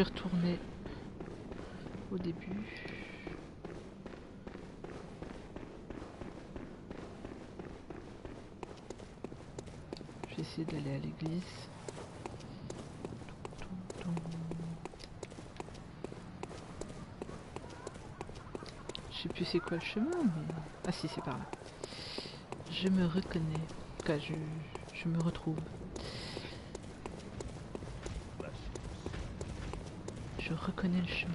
vais retourner au début. Je vais essayer d'aller à l'église. Je sais plus c'est quoi le chemin, mais... Ah si, c'est par là. Je me reconnais. En tout cas, je me retrouve. Je reconnais le chemin.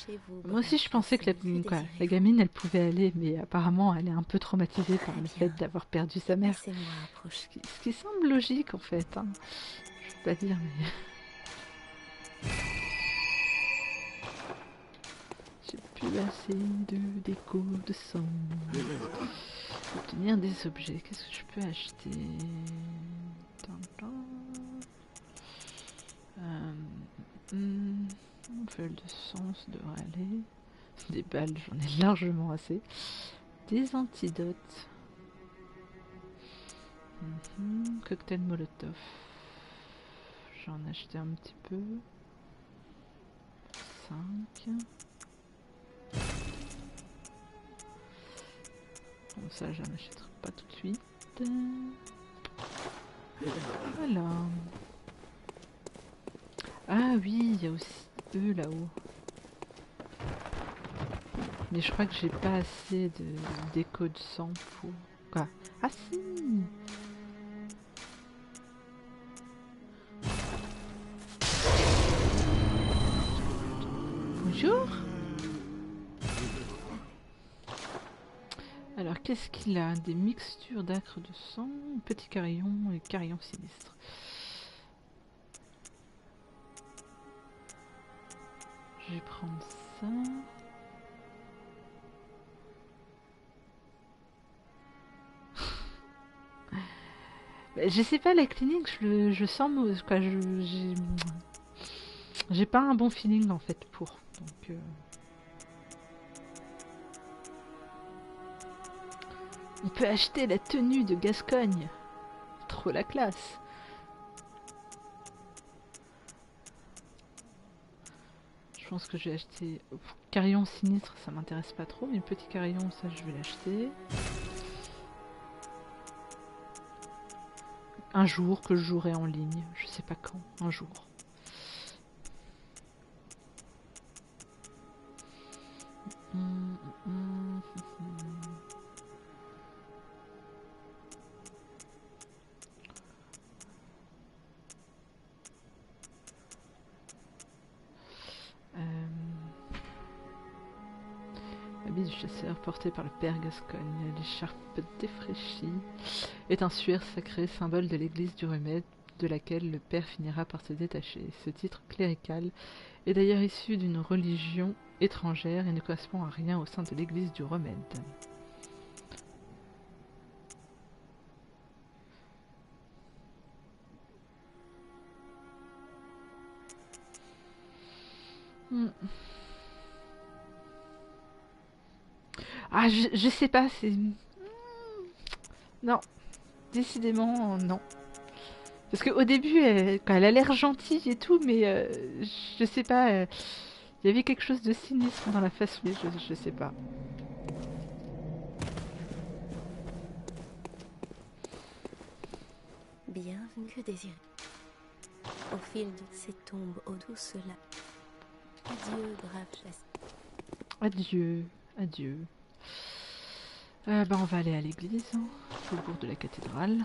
Chez vous, Moi aussi je pensais que la gamine elle pouvait aller, mais apparemment elle est un peu traumatisée par le fait d'avoir perdu sa mère. Ce qui semble logique en fait. Hein. Je peux pas dire mais... J'ai plus assez de déco de sang. Obtenir des objets, qu'est-ce que je peux acheter? Une feuille de sang, ça devrait aller. Des balles, j'en ai largement assez. Des antidotes. Cocktail Molotov. J'en ai acheté un petit peu. 5. Bon, ça, j'en achèterai pas tout de suite. Voilà. Ah oui, il y a aussi eux là-haut. Mais je crois que j'ai pas assez de déco de sang pour... Quoi? Ah si! Bonjour! Alors qu'est-ce qu'il a? Des mixtures d'acre de sang, petit carillon et carillon sinistre. Je vais prendre ça. Je sais pas, la clinique, je sens quoi, j'ai pas un bon feeling en fait pour. Donc on peut acheter la tenue de Gascogne. Trop la classe. Je pense que je vais acheter carillon sinistre, ça m'intéresse pas trop, mais petit carillon, ça je vais l'acheter. Un jour que je jouerai en ligne, je sais pas quand, un jour. Habit du chasseur porté par le père Gascogne, l'écharpe défraîchie est un suaire sacré, symbole de l'église du remède, de laquelle le père finira par se détacher. Ce titre clérical est d'ailleurs issu d'une religion étrangère et ne correspond à rien au sein de l'église du remède. Ah, je sais pas, c'est... Non, décidément, non. Parce qu'au début, quand elle a l'air gentille et tout, mais je sais pas, il y avait quelque chose de sinistre dans la façon, je sais pas. Bienvenue, que désirez. Au fil de ces tombes aux douces lacs. Adieu, brave chasse. Adieu, adieu. On va aller à l'église, hein, au faubourg de la cathédrale.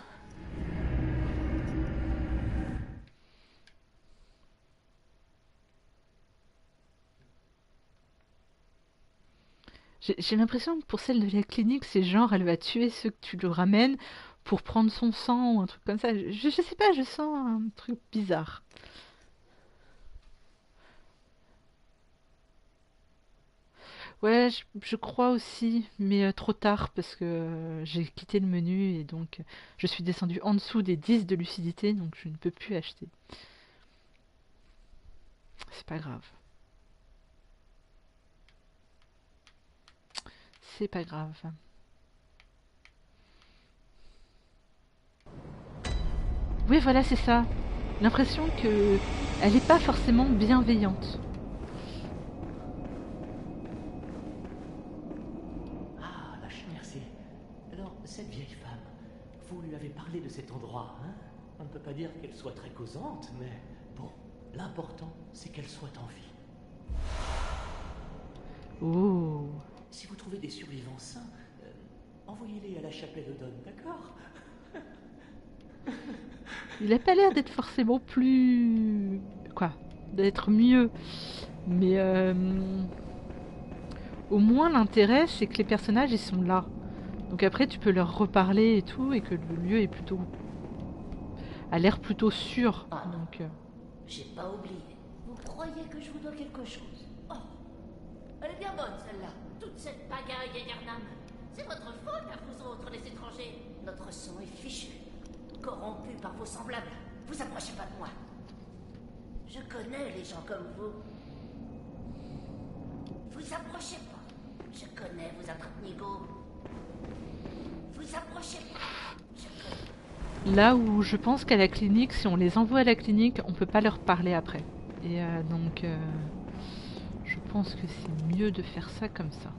J'ai l'impression que pour celle de la clinique, c'est genre elle va tuer ceux que tu lui ramènes pour prendre son sang ou un truc comme ça. Je sais pas, je sens un truc bizarre. Ouais, je crois aussi, mais trop tard parce que j'ai quitté le menu et donc je suis descendue en dessous des 10 de lucidité, donc je ne peux plus acheter. C'est pas grave. C'est pas grave. Oui, voilà, c'est ça. L'impression que elle n'est pas forcément bienveillante. Ah, merci. Alors, cette vieille femme, vous lui avez parlé de cet endroit, hein? On ne peut pas dire qu'elle soit très causante, mais bon, l'important, c'est qu'elle soit en vie. Oh. Si vous trouvez des survivants sains, envoyez-les à la chapelle Odone, d'accord? Il a pas l'air d'être forcément plus... Quoi? D'être mieux. Mais au moins l'intérêt, c'est que les personnages, ils sont là. Donc après, tu peux leur reparler et tout, et que le lieu est plutôt... a l'air plutôt sûr. Ah non, Donc, j'ai pas oublié. Vous croyez que je vous dois quelque chose? Oh, elle est bien bonne celle-là. Toute cette pagaille et Garnam. C'est votre faute à vous autres, les étrangers. Notre sang est fichu, corrompu par vos semblables. Vous approchez pas de moi. Je connais les gens comme vous. Vous approchez pas. Je connais vos attrape-nigauds. Vous approchez pas. Je connais. là où je pense qu'à la clinique, si on les envoie à la clinique, on peut pas leur parler après. Et donc, je pense que c'est mieux de faire ça comme ça.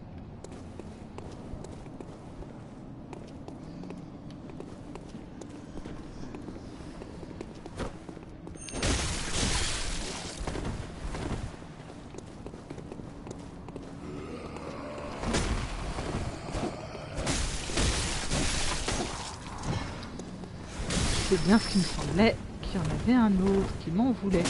C'est bien ce qui me semblait, qu'il y en avait un autre qui m'en voulait.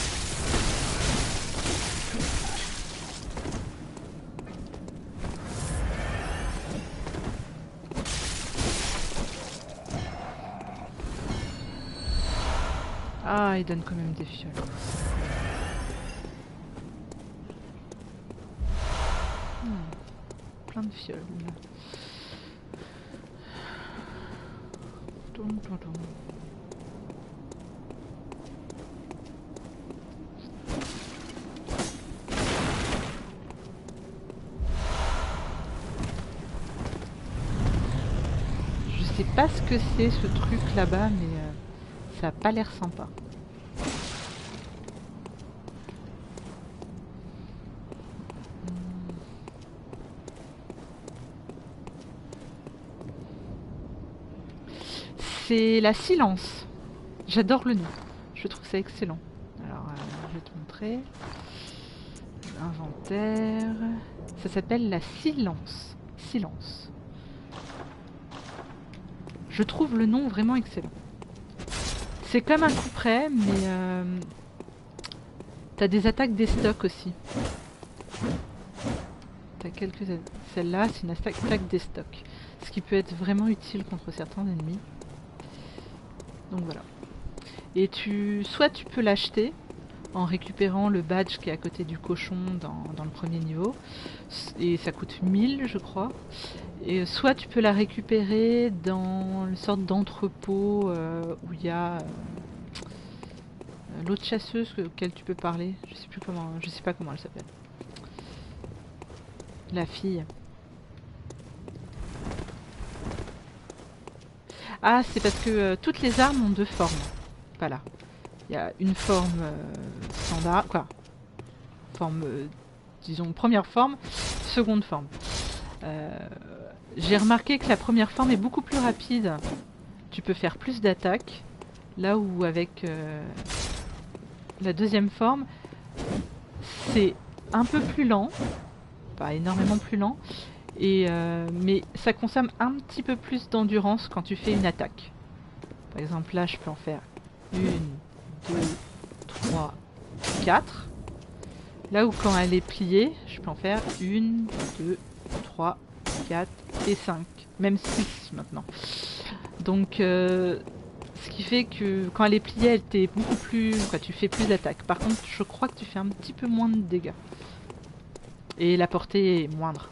Ah, il donne quand même des fioles. Plein de fioles. Toum, toum, toum. Je sais pas ce que c'est ce truc là-bas, mais ça a pas l'air sympa. C'est la silence. J'adore le nom. Je trouve ça excellent. Alors, je vais te montrer. Inventaire. Ça s'appelle la silence. Silence. Je trouve le nom vraiment excellent. C'est comme un coup près, mais t'as des attaques des stocks aussi. T'as quelques... Celle-là, c'est une attaque des stocks. Ce qui peut être vraiment utile contre certains ennemis. Donc voilà. Et soit tu peux l'acheter en récupérant le badge qui est à côté du cochon dans le premier niveau. Et ça coûte 1000 je crois. Et soit tu peux la récupérer dans une sorte d'entrepôt où il y a l'autre chasseuse auquel tu peux parler. Je sais pas comment elle s'appelle. La fille. Ah, c'est parce que toutes les armes ont deux formes. Voilà. Il y a une forme standard, quoi. Forme, disons, première forme, seconde forme. J'ai remarqué que la première forme est beaucoup plus rapide. Tu peux faire plus d'attaques. Là où avec la deuxième forme, c'est un peu plus lent. Pas énormément plus lent. Mais ça consomme un petit peu plus d'endurance quand tu fais une attaque. Par exemple, là, je peux en faire 1, 2, 3, 4. Là où quand elle est pliée, je peux en faire 1, 2, 3, 4 et 5. Même 6 maintenant. Donc, ce qui fait que quand elle est pliée, elle t'est beaucoup plus... Quoi, tu fais plus d'attaques. Par contre, je crois que tu fais un petit peu moins de dégâts. Et la portée est moindre.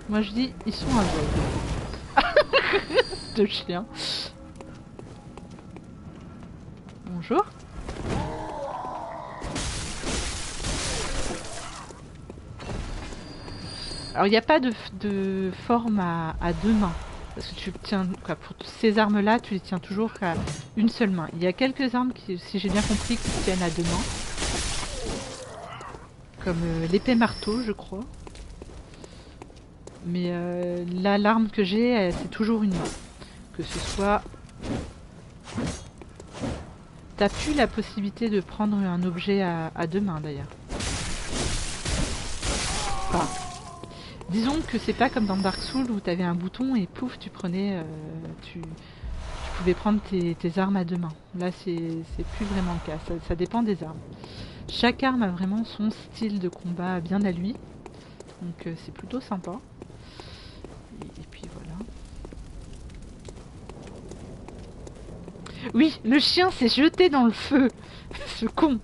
Moi je dis, ils sont aveugles. Deux chiens. Bonjour. Alors il n'y a pas de forme à deux mains. Parce que tu tiens, quoi, pour ces armes-là, tu les tiens toujours qu'à une seule main. Il y a quelques armes qui, si j'ai bien compris, qui se tiennent à deux mains. Comme l'épée marteau, je crois. Mais là, l'arme que j'ai, c'est toujours une main. Que ce soit... T'as plus la possibilité de prendre un objet à deux mains, d'ailleurs. Enfin, disons que c'est pas comme dans Dark Souls où t'avais un bouton et pouf, tu prenais... tu pouvais prendre tes armes à deux mains. Là, c'est plus vraiment le cas. Ça dépend des armes. Chaque arme a vraiment son style de combat bien à lui. Donc c'est plutôt sympa. Et puis voilà. Oui, le chien s'est jeté dans le feu. Ce con.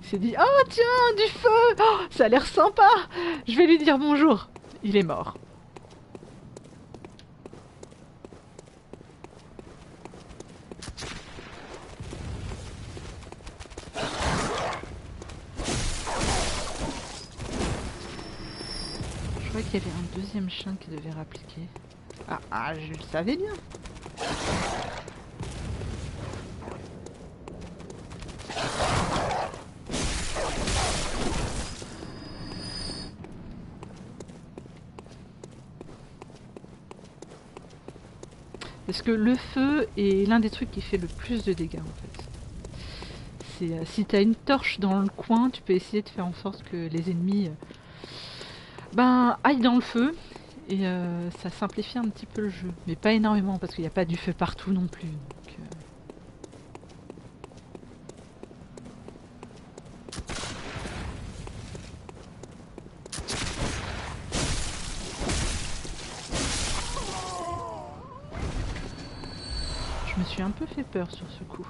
Il s'est dit, oh tiens, du feu, oh, ça a l'air sympa. Je vais lui dire bonjour. Il est mort. Je crois qu'il y avait un deuxième chien qui devait rappliquer. Ah, je le savais bien. Parce que le feu est l'un des trucs qui fait le plus de dégâts en fait. Si t'as une torche dans le coin, tu peux essayer de faire en sorte que les ennemis aillent dans le feu. Et ça simplifie un petit peu le jeu. Mais pas énormément parce qu'il n'y a pas du feu partout non plus. Donc, je me suis un peu fait peur sur ce coup.